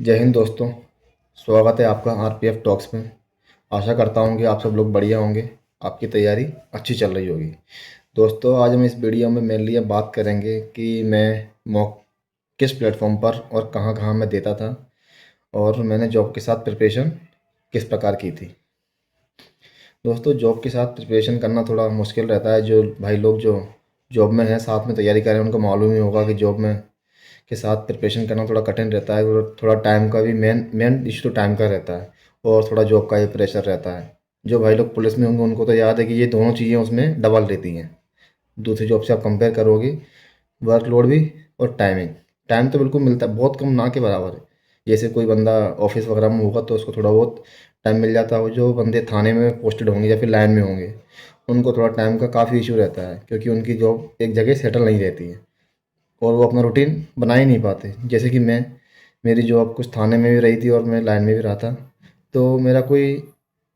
जय हिंद दोस्तों। स्वागत है आपका आरपीएफ टॉक्स में। आशा करता हूँ कि आप सब लोग बढ़िया होंगे, आपकी तैयारी अच्छी चल रही होगी। दोस्तों, आज हम इस वीडियो में मेनली बात करेंगे कि मैं मॉक किस प्लेटफॉर्म पर और कहाँ कहाँ मैं देता था और मैंने जॉब के साथ प्रिपरेशन किस प्रकार की थी। दोस्तों, जॉब के साथ प्रिपरेशन करना थोड़ा मुश्किल रहता है। जो भाई लोग जो जॉब में हैं, साथ में तैयारी कर रहे हैं, उनको मालूम ही होगा कि जॉब में के साथ प्रिपरेशन करना थोड़ा कठिन रहता है और थोड़ा टाइम का भी मेन मेन इशू तो टाइम का रहता है और थोड़ा जॉब का ही प्रेशर रहता है। जो भाई लोग पुलिस में होंगे उनको तो याद है कि ये दोनों चीज़ें उसमें डबल रहती हैं। दूसरी जॉब से आप कंपेयर करोगे, वर्कलोड भी और टाइमिंग। टाइम तो बिल्कुल मिलता है, बहुत कम ना के बराबर है। जैसे कोई बंदा ऑफिस वगैरह में होगा तो उसको थोड़ा बहुत टाइम मिल जाता है। जो बंदे थाने में पोस्टेड होंगे या फिर लाइन में होंगे, उनको थोड़ा टाइम का काफ़ी इशू रहता है, क्योंकि उनकी जॉब एक जगह सेटल नहीं रहती है और वो अपना रूटीन बना ही नहीं पाते। जैसे कि मेरी जॉब कुछ थाने में भी रही थी और मैं लाइन में भी रहा था, तो मेरा कोई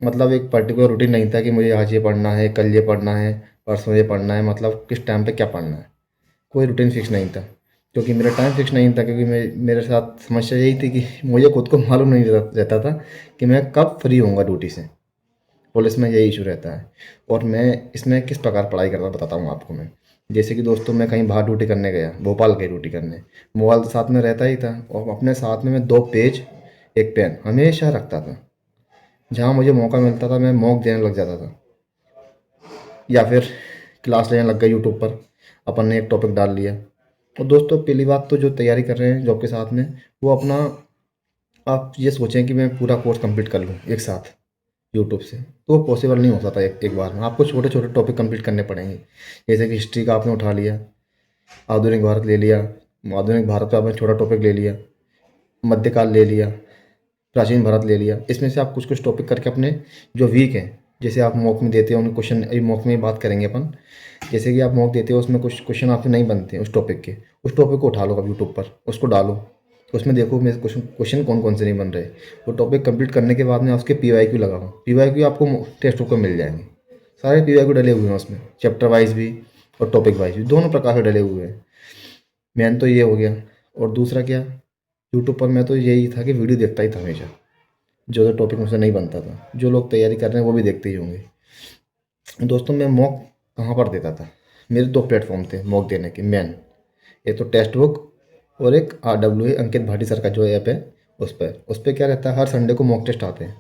मतलब एक पर्टिकुलर रूटीन नहीं था कि मुझे आज ये पढ़ना है, कल ये पढ़ना है, परसों ये पढ़ना है, मतलब किस टाइम पे क्या पढ़ना है। कोई रूटीन फिक्स नहीं था, क्योंकि मेरा टाइम फिक्स नहीं था। क्योंकि मेरे साथ समस्या यही थी कि मुझे खुद को मालूम नहीं रहता था कि मैं कब फ्री होऊंगा ड्यूटी से। पुलिस में यही इशू रहता है। और मैं इसमें किस प्रकार पढ़ाई करता बताता हूँ आपको मैं। जैसे कि दोस्तों, मैं कहीं बाहर ड्यूटी करने गया, भोपाल की ड्यूटी करने, मोबाइल तो साथ में रहता ही था और अपने साथ में मैं 2 पेज, एक पेन हमेशा रखता था। जहाँ मुझे मौका मिलता था मैं मॉक देने लग जाता था, या फिर क्लास लेने लग गया यूट्यूब पर। अपन ने एक टॉपिक डाल लिया। और दोस्तों, पहली बात तो जो तैयारी कर रहे हैं जॉब के साथ में, वो अपना आप ये सोचें कि मैं पूरा कोर्स कंप्लीट कर लूँ एक साथ यूट्यूब से, तो वो पॉसिबल नहीं हो सकता एक बार में। आपको छोटे छोटे टॉपिक कंप्लीट करने पड़ेंगे। जैसे कि हिस्ट्री का आपने उठा लिया, आधुनिक भारत ले लिया, आधुनिक भारत का आपने छोटा टॉपिक ले लिया, मध्यकाल ले लिया, प्राचीन भारत ले लिया। इसमें से आप कुछ कुछ टॉपिक करके अपने जो वीक हैं, जैसे आप मॉक में देते हो उन क्वेश्चन, अभी मॉक में ही बात करेंगे अपन। जैसे कि आप मॉक देते हो, उसमें कुछ क्वेश्चन आपसे नहीं बनते उस टॉपिक के, उस टॉपिक को उठा लो आप यूट्यूब पर, उसको डालो, उसमें देखो मेरे क्वेश्चन क्वेश्चन कौन कौन से नहीं बन रहे। वो टॉपिक कंप्लीट करने के बाद में उसके PYQ लगाओ। PYQ आपको टेक्स्ट बुक में मिल जाएंगे। सारे PYQ डले हुए हैं उसमें, चैप्टर वाइज भी और टॉपिक वाइज भी, दोनों प्रकार से डले हुए हैं। मेन तो ये हो गया। और दूसरा क्या, यूट्यूब पर मैं तो यही था कि वीडियो देखता ही था हमेशा। जो जो टॉपिक मुझसे नहीं बनता था, जो लोग तैयारी कर रहे हैं वो भी देखते ही होंगे। दोस्तों, मैं मॉक कहाँ पर देता था? मेरे 2 प्लेटफॉर्म थे मॉक देने के मेन। एक तो टेक्स्ट बुक और एक RWA अंकित भाटी सर का जो ऐप है, उस पर क्या रहता है, हर संडे को मॉक टेस्ट आते हैं।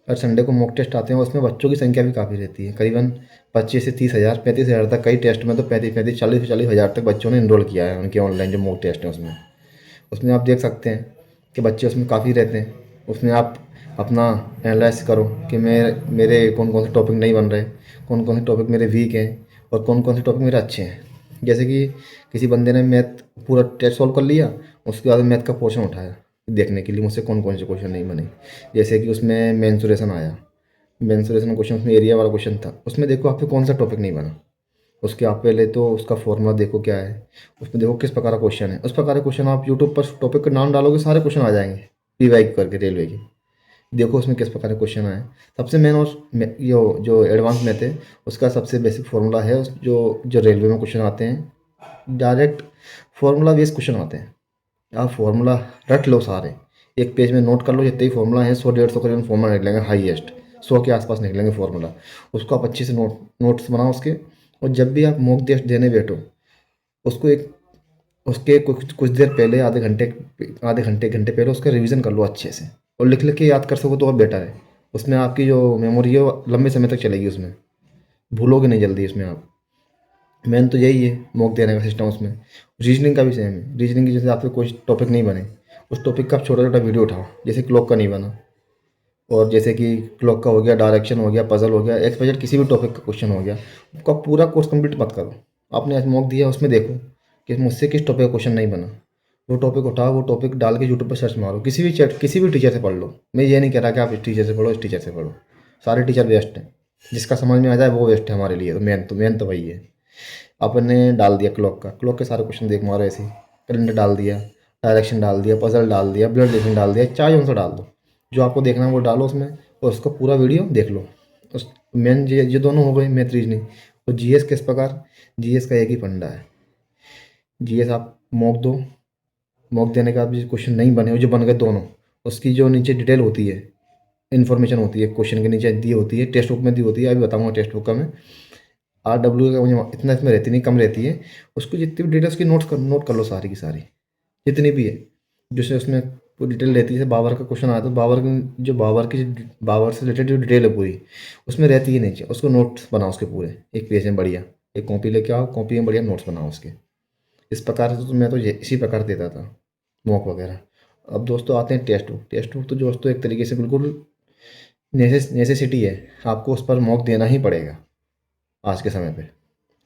हर संडे को मॉक टेस्ट आते हैं, उसमें बच्चों की संख्या भी काफ़ी रहती है, करीबन 25 से 30 हज़ार, 35 हज़ार तक। कई टेस्ट में तो 35 40 हज़ार तक बच्चों ने इनरोल किया है उनके ऑनलाइन जो मॉक टेस्ट हैं उसमें। उसमें आप देख सकते हैं कि बच्चे उसमें काफ़ी रहते हैं। उसमें आप अपना एनालाइज करो कि मेरे कौन कौन से टॉपिक नहीं बन रहे, कौन कौन से टॉपिक मेरे वीक हैं और कौन कौन से टॉपिक मेरे अच्छे हैं। जैसे कि किसी बंदे ने मैथ पूरा टेस्ट सॉल्व कर लिया, उसके बाद मैथ का पोर्शन उठाया देखने के लिए मुझसे कौन कौन से क्वेश्चन नहीं बने। जैसे कि उसमें मेंसुरेशन आया, मेंसुरेशन क्वेश्चन, उसमें एरिया वाला क्वेश्चन था, उसमें देखो आप पे कौन सा टॉपिक नहीं बना। उसके आप पहले तो उसका फॉर्मूला देखो क्या है, उसमें देखो किस प्रकार का क्वेश्चन है। उस प्रकार का क्वेश्चन आप यूट्यूब पर टॉपिक का नाम डालोगे, सारे क्वेश्चन आ जाएंगे PYQ करके रेलवे के। देखो उसमें किस प्रकार के क्वेश्चन आए। सबसे मेन और ये जो एडवांस में थे, उसका सबसे बेसिक फॉर्मूला है। जो रेलवे में क्वेश्चन आते हैं, डायरेक्ट फॉर्मूला बेस्ड क्वेश्चन आते हैं। आप फॉर्मूला रट लो सारे, एक पेज में नोट कर लो, जितने ही फॉर्मूला है 100 150 करीबन फॉर्मूला निकलेंगे, हाईएस्ट 100 के आसपास निकलेंगे फॉर्मूला। उसको आप अच्छे से नोट्स बनाओ उसके। और जब भी आप मॉक टेस्ट देने बैठो, उसको एक उसके कुछ कुछ देर पहले, आधे घंटे घंटे पहले उसका रिवीजन कर लो अच्छे से। और लिख लिख के याद कर सको तो और बेटर है। उसमें आपकी जो मेमोरी है वो लंबे समय तक चलेगी, उसमें भूलोगे नहीं जल्दी उसमें आप। मेन तो यही है मॉक देने का सिस्टम उसमें। रीजनिंग का भी सेम है। रीजनिंग की जैसे आपके कोई टॉपिक नहीं बने, उस टॉपिक का आप छोटा छोटा वीडियो उठाओ। जैसे क्लॉक का नहीं बना, और जैसे कि क्लॉक का हो गया, डायरेक्शन हो गया, पजल हो गया, एक्सपेक्टेड किसी भी टॉपिक का क्वेश्चन हो गया, उसका पूरा कोर्स कंप्लीट मत करो। आपने आज मॉक दिया, उसमें देखो कि मुझसे किस टॉपिक का क्वेश्चन नहीं बना। वो टॉपिक उठाओ, वो टॉपिक डाल के यूट्यूब पर सर्च मारो, किसी भी टीचर से पढ़ लो। मैं ये नहीं कह रहा कि आप इस टीचर से पढ़ो, इस टीचर से पढ़ो, सारे टीचर बेस्ट हैं। जिसका समझ में आ जाए वो बेस्ट है हमारे लिए। तो मेन तो वही है। आपने डाल दिया क्लॉक के सारे क्वेश्चन देख मारो ऐसे ही। कैलेंडर डाल दिया, डायरेक्शन डाल दिया, पजल डाल दिया, ब्लड रिलेशन डाल दिया, चाहे उनसे डाल दो। जो आपको देखना है वो डालो उसमें, और उसका पूरा वीडियो देख लो। उस मेन ये दोनों हो गए, मैथ रीजनिंग। और GS किस प्रकार, GS का एक ही फंडा है। GS आप मॉक दो, मॉक देने के बाद भी क्वेश्चन नहीं बने और जो बन गए दोनों, उसकी जो नीचे डिटेल होती है, इन्फॉर्मेशन होती है, क्वेश्चन के नीचे दी होती है, टेक्स्ट बुक में दी होती है, अभी बताऊंगा टेक्स्ट बुक का मैं। RW का मुझे इतना इसमें रहती नहीं, कम रहती है। उसको जितनी भी डिटेल उसकी नोट कर लो सारी की सारी, जितनी भी है, जैसे उसमें पूरी डिटेल रहती है। जैसे बाबर का क्वेश्चन आया तो बाबर से रिलेटेड जो डिटेल है पूरी, उसमें रहती ही नीचे, उसको नोट्स बनाओ उसके पूरे एक पेज में बढ़िया, एक कॉपी लेके आओ, कॉपी में बढ़िया नोट्स बनाओ उसके। इस प्रकार से तो मैं तो इसी प्रकार देता था मॉक वगैरह। अब दोस्तों आते हैं टेस्ट बुक। टेस्ट बुक तो दोस्तों एक तरीके से बिल्कुल नेसेसिटी है, आपको उस पर मॉक देना ही पड़ेगा आज के समय पे।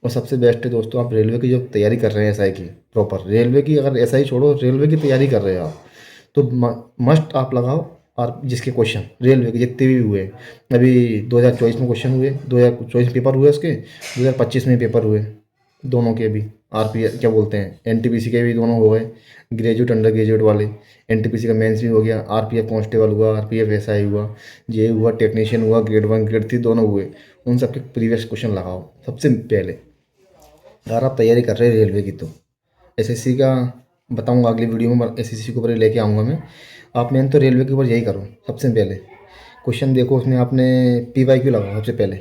और सबसे बेस्ट है दोस्तों, आप रेलवे की जो तैयारी कर रहे हैं एसआई की, प्रॉपर रेलवे की, अगर एसआई छोड़ो, रेलवे की तैयारी कर रहे हो आप, तो मस्ट आप लगाओ। और जिसके क्वेश्चन रेलवे के जितने भी हुए, अभी 2024 में क्वेश्चन हुए, 2024 पेपर हुए उसके, 2025 में पेपर हुए दोनों के भी। RPF क्या बोलते हैं, NTPC के भी दोनों हो गए, ग्रेजुएट अंडर ग्रेजुएट वाले। NTPC का मेंस भी हो गया, RPF कांस्टेबल हुआ, RPF एसआई हुआ, जे हुआ, टेक्नीशियन हुआ, ग्रेड 1 ग्रेड 3 दोनों हुए। उन सबके प्रीवियस क्वेश्चन लगाओ सबसे पहले, अगर आप तैयारी कर रहे हैं रेलवे की तो। SSC का बताऊंगा अगली वीडियो में, SSC के ऊपर लेके आऊँगा मैं। आप मेन तो रेलवे के ऊपर यही करो सबसे पहले। क्वेश्चन देखो, उसमें आपने PYQ लगाओ सबसे पहले।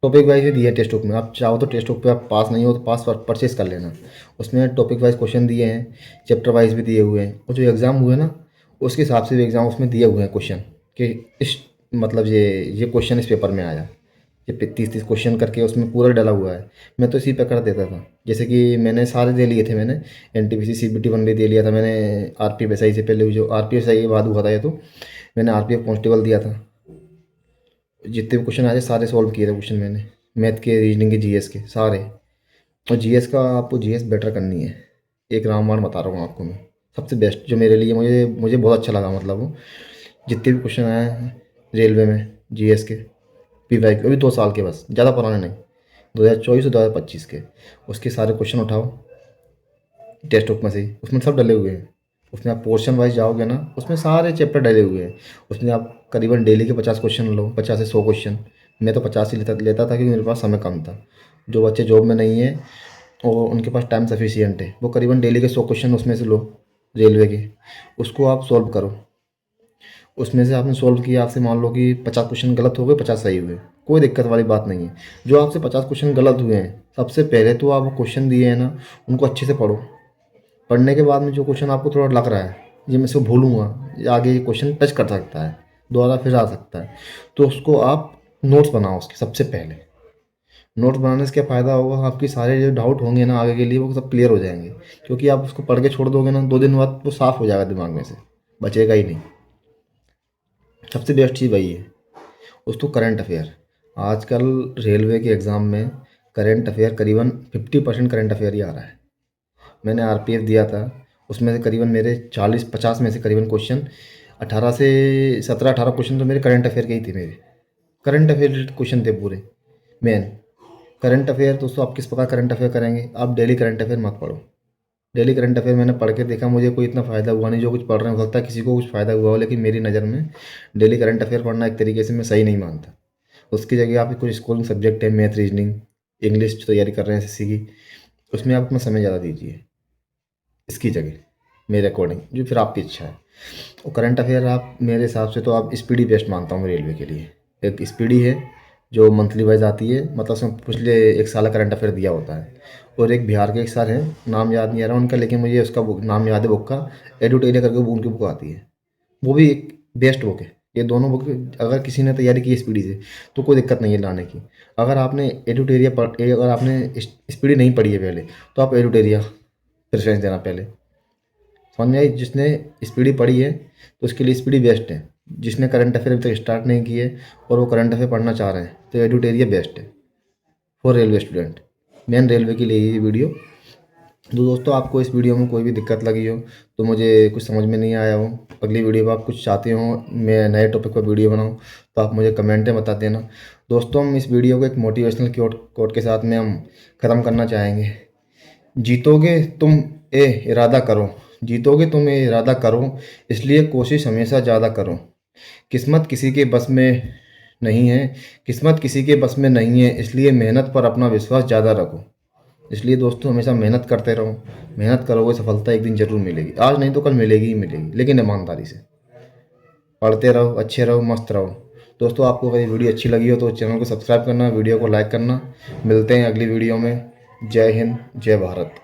टॉपिक वाइज ही दिया है टेक्स्ट बुक में, आप चाहो तो टेक्स्ट बुक पे आप पास नहीं हो तो पास परचेज कर लेना। उसमें टॉपिक वाइज क्वेश्चन दिए हैं, चैप्टर वाइज भी दिए हुए हैं, और जो एग्ज़ाम हुए ना उसके हिसाब से भी एग्ज़ाम उसमें दिए हुए हैं क्वेश्चन, कि इस मतलब ये क्वेश्चन इस पेपर में आया। ये 30-30 क्वेश्चन करके उसमें पूरा डाला हुआ है। मैं तो इसी पे कर देता था, जैसे कि मैंने सारे दे लिए थे। मैंने NTPC CBT 1 भी दे लिया था मैंने, RPF SI से पहले, जो RPF SI के बाद हुआ था ये, तो मैंने RPF कांस्टेबल दिया था। जितने भी क्वेश्चन आए सारे सॉल्व किए थे क्वेश्चन मैंने, मैथ के, रीजनिंग के, GS के सारे। और GS का आपको GS बेटर करनी है, एक रामबाण बता रहा हूँ आपको मैं, सबसे बेस्ट जो मेरे लिए, मुझे मुझे बहुत अच्छा लगा। मतलब वो जितने भी क्वेश्चन आए हैं रेलवे में GS के, PYQ, अभी 2 साल के, बस ज़्यादा पुराने नहीं, 2024 और 2025 के, उसके सारे क्वेश्चन उठाओ टेक्स्ट बुक में से ही, उसमें सब डले हुए हैं। उसमें आप पोर्शन वाइज जाओगे ना, उसमें सारे चैप्टर डले हुए हैं। उसमें आप करीबन डेली के 50 क्वेश्चन लो, 50 से 100 क्वेश्चन। मैं तो 50 ही लेता था, क्योंकि मेरे पास समय कम था। जो बच्चे जॉब में नहीं है और उनके पास टाइम सफिशियंट है, वो करीबन डेली के 100 क्वेश्चन उसमें से लो रेलवे के, उसको आप सॉल्व करो। उसमें से आपने सॉल्व किया, आपसे मान लो कि 50 क्वेश्चन गलत हो गए, 50 सही हुए, कोई दिक्कत वाली बात नहीं है। जो आपसे 50 क्वेश्चन गलत हुए हैं, सबसे पहले तो आप क्वेश्चन दिए हैं ना, उनको अच्छे से पढ़ो। पढ़ने के बाद में जो क्वेश्चन आपको थोड़ा लग रहा है ये मैं इसको भूलूंगा, या आगे ये क्वेश्चन टच कर सकता है, दोबारा फिर आ सकता है, तो उसको आप नोट्स बनाओ उसके सबसे पहले। नोट्स बनाने से क्या फ़ायदा होगा, आपकी सारे जो डाउट होंगे ना आगे के लिए वो सब क्लियर हो जाएंगे। क्योंकि आप उसको पढ़ के छोड़ दोगे ना, 2 दिन बाद वो साफ़ हो जाएगा दिमाग में से, बचेगा ही नहीं। सबसे बेस्ट चीज़ वही है। उसको करंट अफेयर, आजकल रेलवे के एग्ज़ाम में करंट अफेयर करीबन 50% करंट अफेयर ही आ रहा है। मैंने RPF दिया था, उसमें से करीबन मेरे 40-50 में से करीबन क्वेश्चन 17-18 क्वेश्चन तो मेरे करंट अफेयर के ही थे। मेरे करंट अफेयर रिलेटेड क्वेश्चन थे पूरे मेन। करंट अफेयर दोस्तों, आप किस प्रकार करंट अफेयर करेंगे, आप डेली करंट अफेयर मत पढ़ो। डेली करंट अफेयर मैंने पढ़ के देखा, मुझे कोई इतना फ़ायदा हुआ नहीं। जो कुछ पढ़ रहे हैं हो सकता है किसी को कुछ फ़ायदा हुआ हो, लेकिन मेरी नज़र में डेली करंट अफेयर पढ़ना एक तरीके से मैं सही नहीं मानता। उसकी जगह आप कुछ स्कूलिंग सब्जेक्ट है, मैथ, रीजनिंग, इंग्लिश तैयारी कर रहे हैं SSC की, उसमें आप अपना समय ज़्यादा दीजिए इसकी जगह, मेरे अकॉर्डिंग, जो फिर आपकी इच्छा है। और करंट अफेयर आप मेरे हिसाब से तो आप स्पीडी बेस्ट मानता हूँ रेलवे के लिए। एक स्पीडी है जो मंथली वाइज आती है, मतलब उसमें पिछले 1 साल का करंट अफेयर दिया होता है। और एक बिहार के एक सर हैं, नाम याद नहीं आ रहा उनका, लेकिन मुझे उसका बुक नाम याद है बुक का, एडुटेरिया करके उनकी बुक आती है, वो भी एक बेस्ट बुक है। ये दोनों बुक अगर किसी ने तैयारी की है स्पीडी से तो कोई दिक्कत नहीं है लाने की। अगर आपने एडुटेरिया अगर आपने स्पीडी नहीं पढ़ी है पहले, तो आप एडुटेरिया प्रेफरेंस देना पहले, समझ में आई। जिसने स्पीडी पढ़ी है तो उसके लिए स्पीडी बेस्ट है। जिसने करंट अफेयर अभी तक स्टार्ट नहीं किए और वो करंट अफेयर पढ़ना चाह रहे हैं, तो एडुटेरिया बेस्ट है for railway student, main railway के लिए ये वीडियो। तो दोस्तों, आपको इस वीडियो में कोई भी दिक्कत लगी हो, तो मुझे कुछ समझ में नहीं आया हो, अगली वीडियो में आप कुछ चाहते हो मैं नए टॉपिक पर वीडियो बनाऊं, तो आप मुझे कमेंट में बता देना। दोस्तों, हम इस वीडियो को एक मोटिवेशनल कोट के साथ में हम ख़त्म करना चाहेंगे। जीतोगे तुम, ए इरादा करो, जीतोगे तुम, ए इरादा करो, इसलिए कोशिश हमेशा ज़्यादा करो। किस्मत किसी के बस में नहीं है, किस्मत किसी के बस में नहीं है, इसलिए मेहनत पर अपना विश्वास ज़्यादा रखो। इसलिए दोस्तों हमेशा मेहनत करते रहो, मेहनत करोगे सफलता एक दिन ज़रूर मिलेगी, आज नहीं तो कल मिलेगी ही मिलेगी, लेकिन ईमानदारी से। पढ़ते रहो, अच्छे रहो, मस्त रहो। दोस्तों आपको अगर ये वीडियो अच्छी लगी हो तो चैनल को सब्सक्राइब करना, वीडियो को लाइक करना। मिलते हैं अगली वीडियो में। जय हिंद, जय भारत।